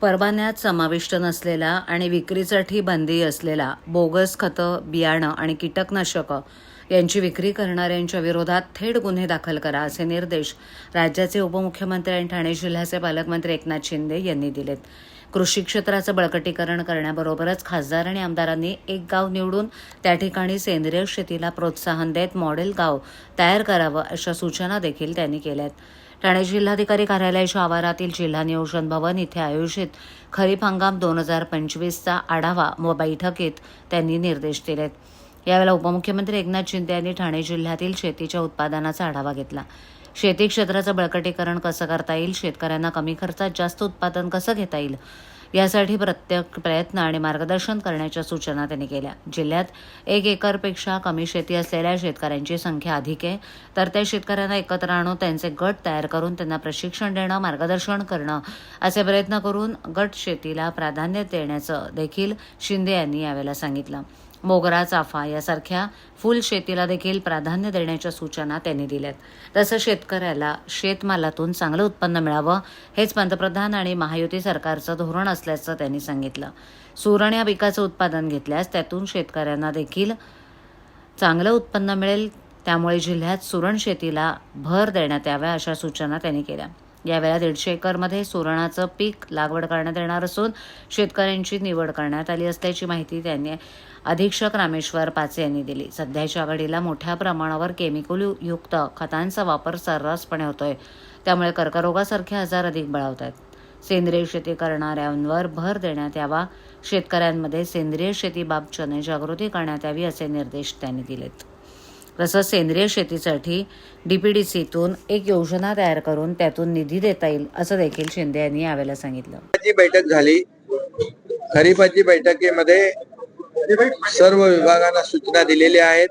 परवान्यात समाविष्ट नसलेला आणि विक्रीसाठी बंदी असलेला बोगस खतं, बियाणं आणि कीटकनाशकं यांची विक्री करणाऱ्यांच्या विरोधात थेट गुन्हे दाखल करा असे निर्देश राज्याचे उपमुख्यमंत्री आणि ठाणे जिल्ह्याचे पालकमंत्री एकनाथ शिंदे यांनी दिलेत. कृषी क्षेत्राचं बळकटीकरण करण्याबरोबरच खासदार आणि आमदारांनी एक गाव निवडून त्या ठिकाणी सेंद्रिय शेतीला प्रोत्साहन देत मॉडेल गाव तयार करावं अशा सूचना देखील त्यांनी केल्यात. ठाणे जिल्हाधिकारी कार्यालयाच्या आवारातील जिल्हा नियोजन भवन इथे आयोजित खरीप हंगाम 2025चा आढावा व बैठकीत त्यांनी निर्देश दिलेत. यावेळेला उपमुख्यमंत्री एकनाथ शिंदे यांनी ठाणे जिल्ह्यातील शेतीच्या उत्पादनाचा आढावा घेतला. शेती क्षेत्राचं बळकटीकरण कसं करता येईल, शेतकऱ्यांना कमी खर्चात जास्त उत्पादन कसं घेता येईल यासाठी प्रत्येक प्रयत्न आणि मार्गदर्शन करण्याच्या सूचना त्यांनी केल्या. जिल्ह्यात 1 एकरपेक्षा कमी शेती असलेल्या शेतकऱ्यांची संख्या अधिक आहे, तर त्या शेतकऱ्यांना एकत्र आणून त्यांचे गट तयार करून त्यांना प्रशिक्षण देणं, मार्गदर्शन करणं असे प्रयत्न करून गट शेतीला प्राधान्य देण्याचं देखील शिंदे यांनी यावेळेला सांगितलं. मोगरा, चाफा यासारख्या फुल शेतीला देखील प्राधान्य देण्याच्या सूचना त्यांनी दिल्यात. तसं शेतकऱ्याला शेतमालातून चांगलं उत्पन्न मिळावं हेच पंतप्रधान आणि महायुती सरकारचं धोरण असल्याचं त्यांनी सांगितलं. सुरण या पिकाचं उत्पादन घेतल्यास त्यातून शेतकऱ्यांना देखील चांगलं उत्पन्न मिळेल, त्यामुळे जिल्ह्यात सुरण शेतीला भर देण्यात याव्या अशा सूचना त्यांनी केल्या. यावेळेला 150 एकरमध्ये सुरणाचं पीक लागवड करण्यात येणार असून शेतकऱ्यांची निवड करण्यात आली असल्याची माहिती त्यांनी अधीक्षक रामेश्वर पाचे यांनी दिली. सध्याच्या घडीला मोठ्या प्रमाणावर केमिकलयुक्त खतांचा वापर सर्रासपणे होतोय, त्यामुळे कर्करोगासारखे आजार अधिक बळावत आहेत. सेंद्रिय शेती करणाऱ्यांवर भर देण्यात यावा, शेतकऱ्यांमध्ये सेंद्रिय शेतीबाबत जनजागृती करण्यात यावी असे निर्देश त्यांनी दिलेत. तसंच सेंद्रिय शेतीसाठी डीपीडीसीतून एक योजना तयार करून त्यातून निधी देता येईल असं देखील शिंदे यांनी यावेळेला सांगितलं. बैठक झाली. खरीपाची बैठकीमध्ये सर्व विभागांना सूचना दिलेल्या आहेत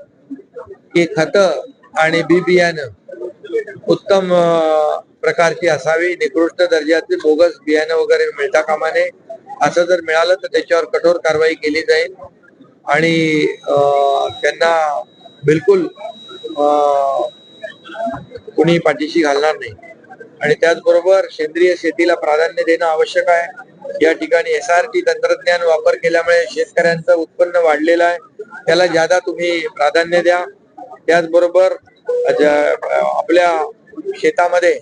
की खतं आणि बी बियाणं उत्तम प्रकारची असावी, निकृष्ट दर्जाचे बोगस बियाणं वगैरे मिळता कामा नये. असं जर मिळालं तर त्याच्यावर कठोर कारवाई केली जाईल आणि त्यांना बिलकुल कोणी पाठीशी घालणार नाही. आणि त्याचबरोबर सेंद्रिय शेतीला प्राधान्य देणं आवश्यक आहे. या ठिकाणी SRT तंत्रज्ञान वापर केल्यामुळे शेतकऱ्यांचं उत्पन्न वाढलेलं आहे, त्याला ज्यादा तुम्ही प्राधान्य द्या. त्याचबरोबर आपल्या शेतामध्ये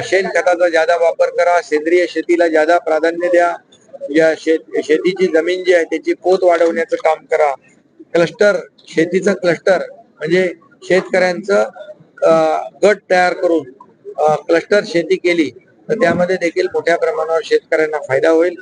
शेणखताचा ज्यादा वापर करा, सेंद्रिय शेतीला ज्यादा प्राधान्य द्या. या शेतीची जमीन जी आहे त्याची पोत वाढवण्याचं काम करा. क्लस्टर, शेतीचं क्लस्टर म्हणजे शेतकऱ्यांचं गट तयार करून क्लस्टर शेती केली तर त्यामध्ये देखील मोठ्या प्रमाणावर शेतकऱ्यांना फायदा होईल.